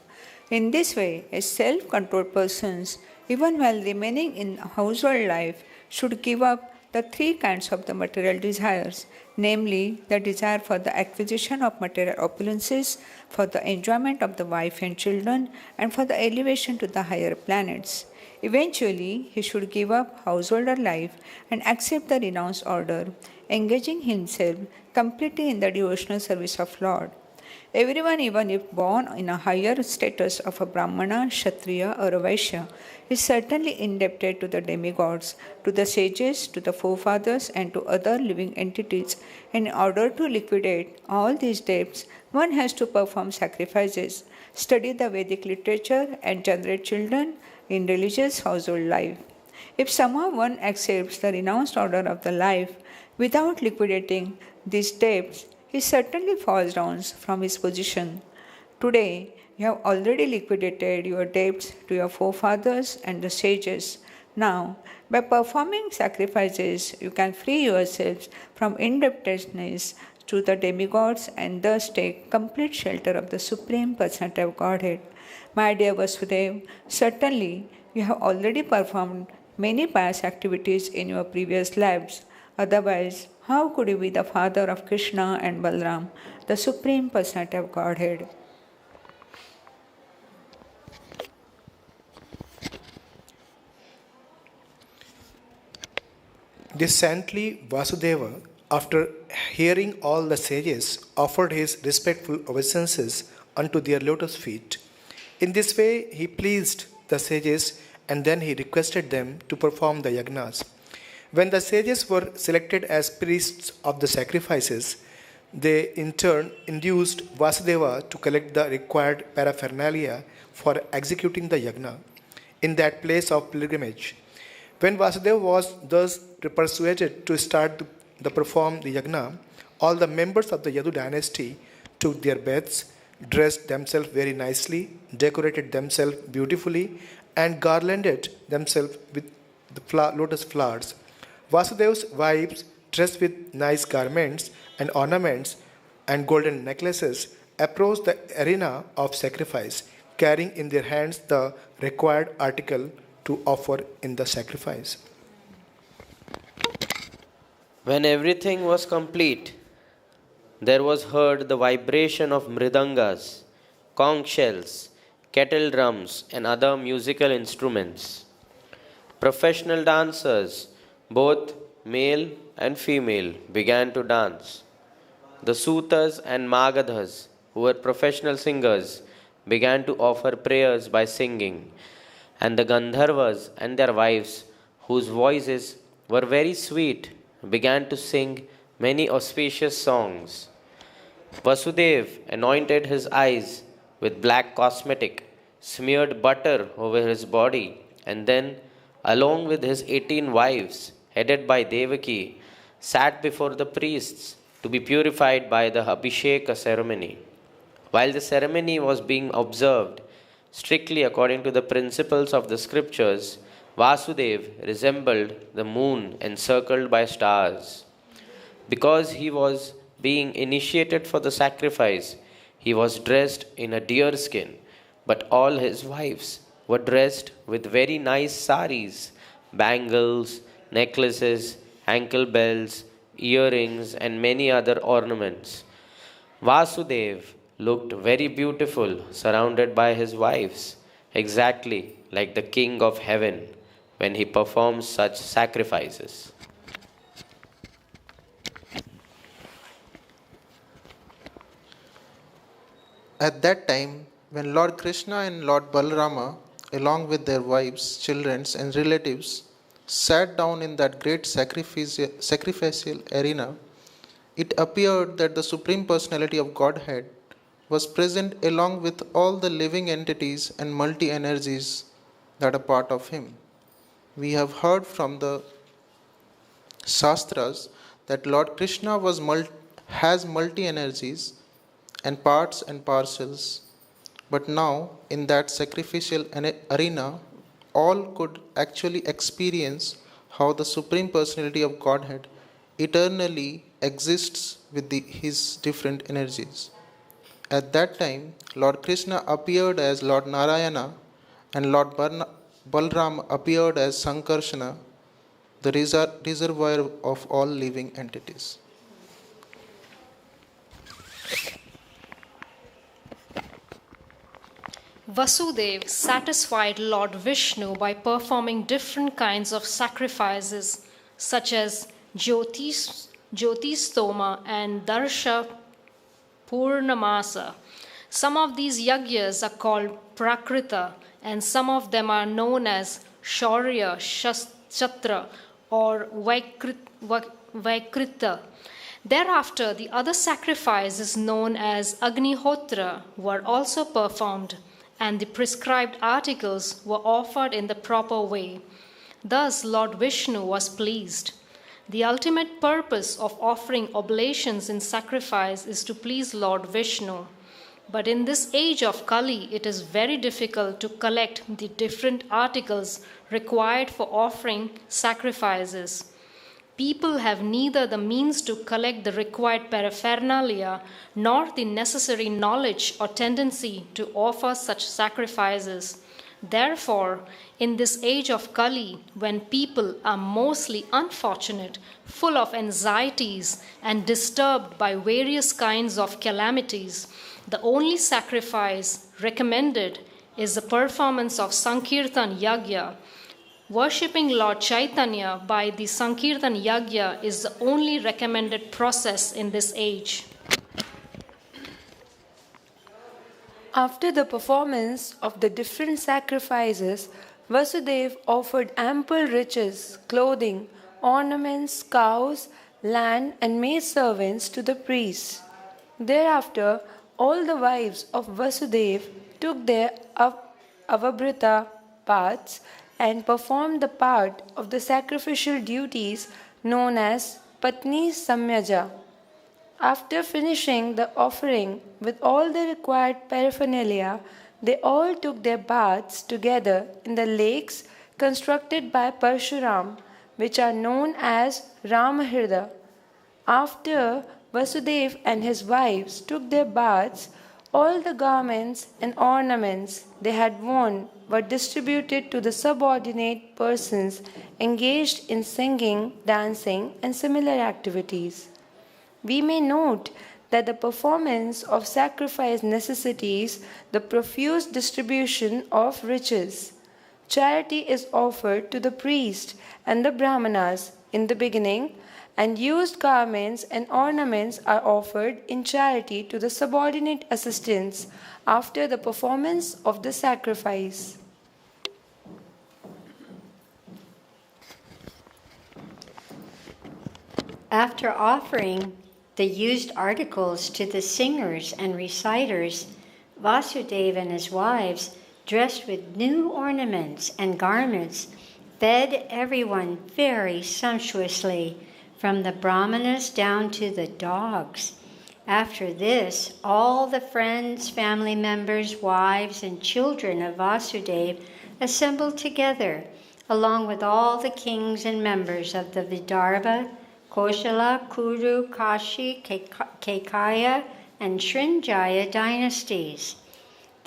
In this way, a self-controlled person, even while remaining in household life, should give up the three kinds of the material desires, namely the desire for the acquisition of material opulences, for the enjoyment of the wife and children, and for the elevation to the higher planets. Eventually, he should give up householder life and accept the renounced order, engaging himself completely in the devotional service of Lord. Everyone, even if born in a higher status of a Brahmana, Kshatriya, or a Vaishya, is certainly indebted to the demigods, to the sages, to the forefathers, and to other living entities. In order to liquidate all these debts, one has to perform sacrifices, study the Vedic literature, and generate children in religious household life. If somehow one accepts the renounced order of the life without liquidating these debts, he certainly falls down from his position. Today, you have already liquidated your debts to your forefathers and the sages. Now, by performing sacrifices, you can free yourselves from indebtedness to the demigods and thus take complete shelter of the Supreme Personality of Godhead. My dear Vasudev, certainly you have already performed many pious activities in your previous lives. Otherwise, how could you be the father of Krishna and Balaram, the Supreme Personality of Godhead? This saintly Vasudeva, after hearing all the sages, offered his respectful obeisances unto their lotus feet. In this way, he pleased the sages, and then he requested them to perform the yagnas. When the sages were selected as priests of the sacrifices, they in turn induced Vasudeva to collect the required paraphernalia for executing the yagna in that place of pilgrimage. When Vasudeva was thus persuaded to start the perform the yagna, all the members of the Yadu dynasty took their baths, dressed themselves very nicely, decorated themselves beautifully, and garlanded themselves with the lotus flowers. Vasudeva's wives, dressed with nice garments and ornaments and golden necklaces, approached the arena of sacrifice, carrying in their hands the required article to offer in the sacrifice. When everything was complete, there was heard the vibration of mridangas, conch shells, kettle drums, and other musical instruments. Professional dancers, both male and female, began to dance. The Sutas and Magadhas, who were professional singers, began to offer prayers by singing, and the Gandharvas and their wives, whose voices were very sweet, began to sing many auspicious songs. Vasudev anointed his eyes with black cosmetic, smeared butter over his body, and then, along with his 18 wives, headed by Devaki, sat before the priests to be purified by the Abhisheka ceremony. While the ceremony was being observed strictly according to the principles of the scriptures, Vasudev resembled the moon encircled by stars. Because he was being initiated for the sacrifice, he was dressed in a deer skin, but all his wives were dressed with very nice saris, bangles, necklaces, ankle bells, earrings, and many other ornaments. Vasudev looked very beautiful, surrounded by his wives, exactly like the king of heaven when he performs such sacrifices. At that time, when Lord Krishna and Lord Balarama, along with their wives, children, and relatives, sat down in that great sacrificial arena, it appeared that the Supreme Personality of Godhead was present along with all the living entities and multi energies that are part of Him. We have heard from the Shastras that Lord Krishna has multi energies and parts and parcels. But now, in that sacrificial arena, all could actually experience how the Supreme Personality of Godhead eternally exists with his different energies. At that time, Lord Krishna appeared as Lord Narayana and Lord Balram appeared as Sankarshana, the reservoir of all living entities. Vasudev satisfied Lord Vishnu by performing different kinds of sacrifices such as Jyotistoma and Darsha Purnamasa. Some of these yagyas are called Prakrita and some of them are known as Shaurya, Shatra or Vaikrita. Thereafter, the other sacrifices known as Agnihotra were also performed, and the prescribed articles were offered in the proper way. Thus, Lord Vishnu was pleased. The ultimate purpose of offering oblations in sacrifice is to please Lord Vishnu. But in this age of Kali, it is very difficult to collect the different articles required for offering sacrifices. People have neither the means to collect the required paraphernalia nor the necessary knowledge or tendency to offer such sacrifices. Therefore, in this age of Kali, when people are mostly unfortunate, full of anxieties, and disturbed by various kinds of calamities, the only sacrifice recommended is the performance of Sankirtan Yagya. Worshipping Lord Chaitanya by the Sankirtan Yagya is the only recommended process in this age. After the performance of the different sacrifices, Vasudev offered ample riches, clothing, ornaments, cows, land, and maid servants to the priests. Thereafter, all the wives of Vasudev took their avabrita paths and performed the part of the sacrificial duties known as Patni Samyaja. After finishing the offering with all the required paraphernalia, they all took their baths together in the lakes constructed by Parshuram, which are known as Ramahirda. After Vasudev and his wives took their baths, all the garments and ornaments they had worn were distributed to the subordinate persons engaged in singing, dancing, and similar activities. We may note that the performance of sacrifice necessitates the profuse distribution of riches. Charity is offered to the priest and the brahmanas in the beginning, and used garments and ornaments are offered in charity to the subordinate assistants after the performance of the sacrifice. After offering the used articles to the singers and reciters, Vasudeva and his wives, dressed with new ornaments and garments, fed everyone very sumptuously, from the brahmanas down to the dogs. After this, all the friends, family members, wives, and children of Vasudeva assembled together, along with all the kings and members of the Vidarbha, Kosala, Kuru, Kashi, Kekaya, and Srinjaya dynasties.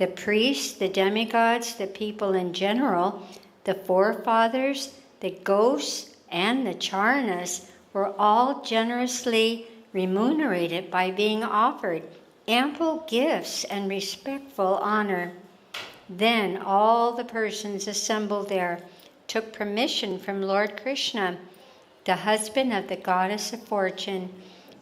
The priests, the demigods, the people in general, the forefathers, the ghosts, and the charanas were all generously remunerated by being offered ample gifts and respectful honor. Then all the persons assembled there took permission from Lord Krishna, the husband of the goddess of fortune,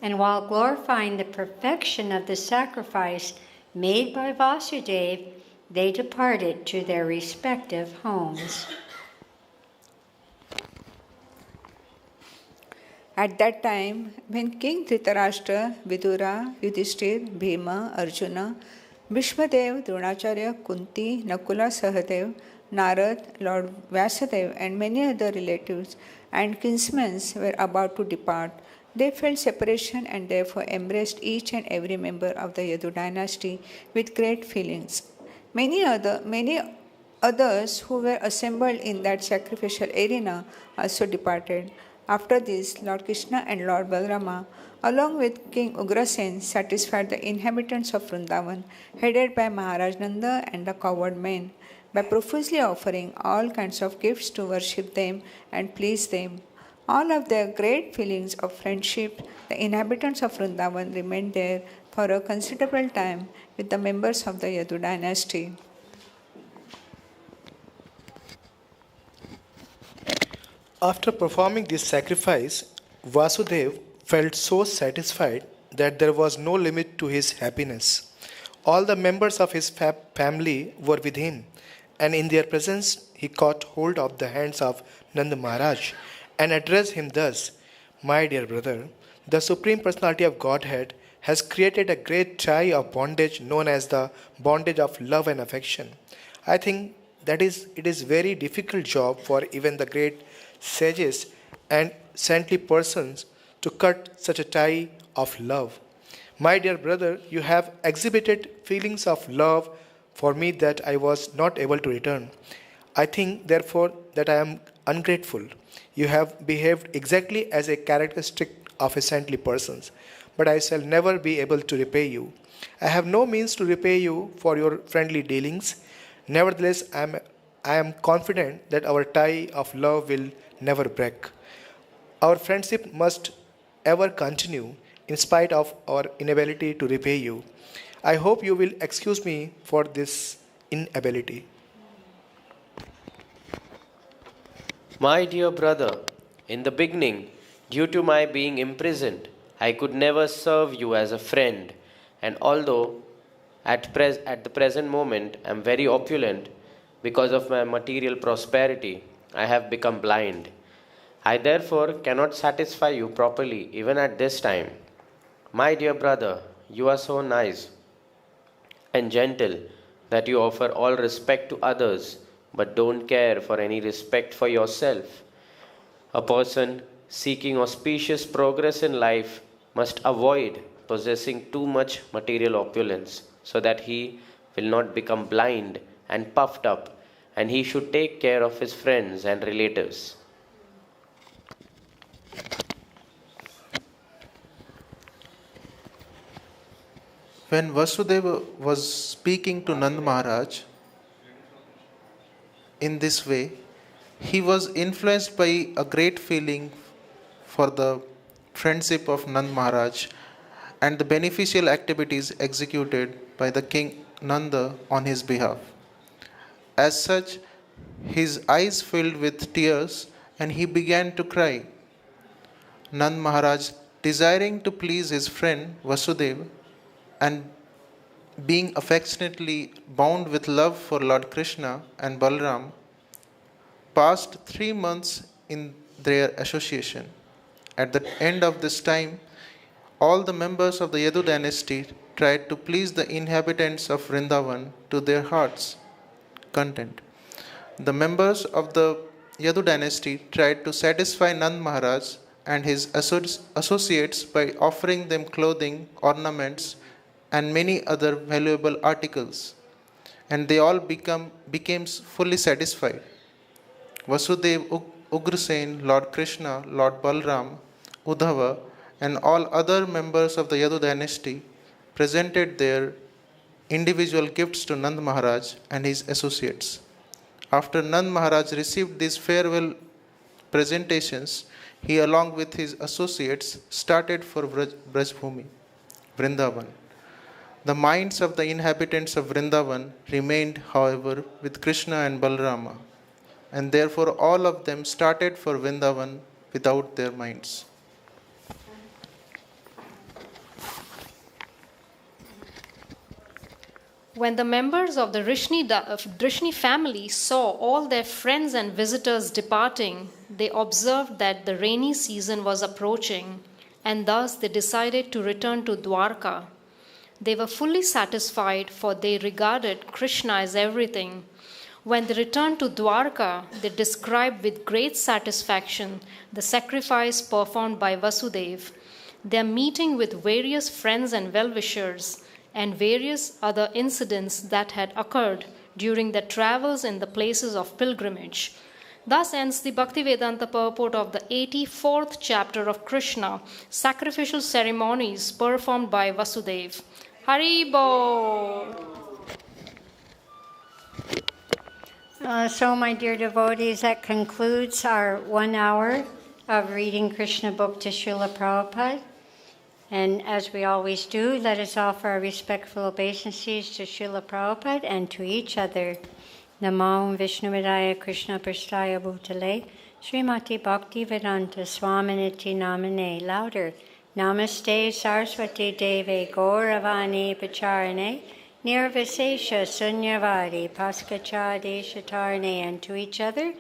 and while glorifying the perfection of the sacrifice made by Vasudeva, they departed to their respective homes. At that time, when King Dhritarashtra, Vidura, Yudhishthir, Bhima, Arjuna, Bhishmadev, Dronacharya, Kunti, Nakula, Sahadev, Narad, Lord Vyasadeva, and many other relatives and kinsmen were about to depart, they felt separation and therefore embraced each and every member of the Yadu dynasty with great feelings. Many others who were assembled in that sacrificial arena also departed. After this, Lord Krishna and Lord Balarama, along with King Ugrasen, satisfied the inhabitants of Vrindavan, headed by Maharaj Nanda and the cowherd men, by profusely offering all kinds of gifts to worship them and please them. All of their great feelings of friendship, the inhabitants of Vrindavan remained there for a considerable time with the members of the Yadu dynasty. After performing this sacrifice, Vasudeva felt so satisfied that there was no limit to his happiness. All the members of his family were with him, and in their presence he caught hold of the hands of Nanda Maharaj and addressed him thus: "My dear brother, the Supreme Personality of Godhead has created a great tie of bondage known as the bondage of love and affection. I think that it is very difficult job for even the great sages and saintly persons to cut such a tie of love. My dear brother, you have exhibited feelings of love for me that I was not able to return. I think, therefore, that I am ungrateful. You have behaved exactly as a characteristic of a saintly person, but I shall never be able to repay you. I have no means to repay you for your friendly dealings. Nevertheless, I am confident that our tie of love will never break. Our friendship must ever continue in spite of our inability to repay you. I hope you will excuse me for this inability." My dear brother, in the beginning, due to my being imprisoned, I could never serve you as a friend, and although at the present moment I am very opulent because of my material prosperity, I have become blind. I therefore cannot satisfy you properly even at this time. My dear brother, you are so nice and gentle that you offer all respect to others but don't care for any respect for yourself. A person seeking auspicious progress in life must avoid possessing too much material opulence so that he will not become blind and puffed up, and he should take care of his friends and relatives. When Vasudeva was speaking to Nand Maharaj in this way, he was influenced by a great feeling for the friendship of Nand Maharaj and the beneficial activities executed by the King Nanda on his behalf. As such, his eyes filled with tears and he began to cry. Nand Maharaj, desiring to please his friend Vasudeva and being affectionately bound with love for Lord Krishna and Balaram, passed 3 months in their association. At the end of this time, all the members of the Yadu dynasty tried to please the inhabitants of Vrindavan to their heart's content. The members of the Yadu dynasty tried to satisfy Nand Maharaj and his associates by offering them clothing, ornaments, and many other valuable articles, and they all became fully satisfied. Vasudeva, Ugrasen, Lord Krishna, Lord Balaram, Uddhava, and all other members of the Yadu dynasty presented their individual gifts to Nand Maharaj and his associates. After Nand Maharaj received these farewell presentations, he along with his associates started for Brajbhumi, Vrindavan. The minds of the inhabitants of Vrindavan remained, however, with Krishna and Balarama, and therefore all of them started for Vrindavan without their minds. When the members of the Drishni family saw all their friends and visitors departing, they observed that the rainy season was approaching, and thus they decided to return to Dwarka. They were fully satisfied, for they regarded Krishna as everything. When they returned to Dwarka, they described with great satisfaction the sacrifice performed by Vasudeva, their meeting with various friends and well-wishers, and various other incidents that had occurred during their travels in the places of pilgrimage. Thus ends the Bhaktivedanta purport of the 84th chapter of Krishna, sacrificial ceremonies performed by Vasudeva. Hari Bol! So, my dear devotees, that concludes our 1 hour of reading Krishna book to Srila Prabhupada. And as we always do, let us offer our respectful obeisances to Srila Prabhupada and to each other. Namo Vishnuvedaya Krishna Prasthaya Bhutale Srimati Bhaktivedanta Swaminiti Namane. Louder. Namaste Saraswati Deve Gauravani Pacharane Nirvisesha Sunyavadi Paskacha Deshatarane. And to each other.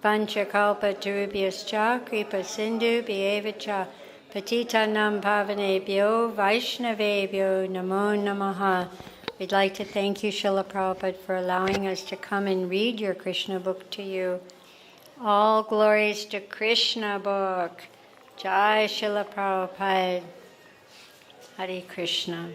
Panchakalpa Tarubhyascha Kripa Sindhu Bhyevacha Patitanam Pavanebhyo Vaishnavebhyo Namo Namaha. We'd like to thank you, Srila Prabhupada, for allowing us to come and read your Krishna book to you. All glories to Krishna book. Jai Srila Prabhupada. Hare Krishna.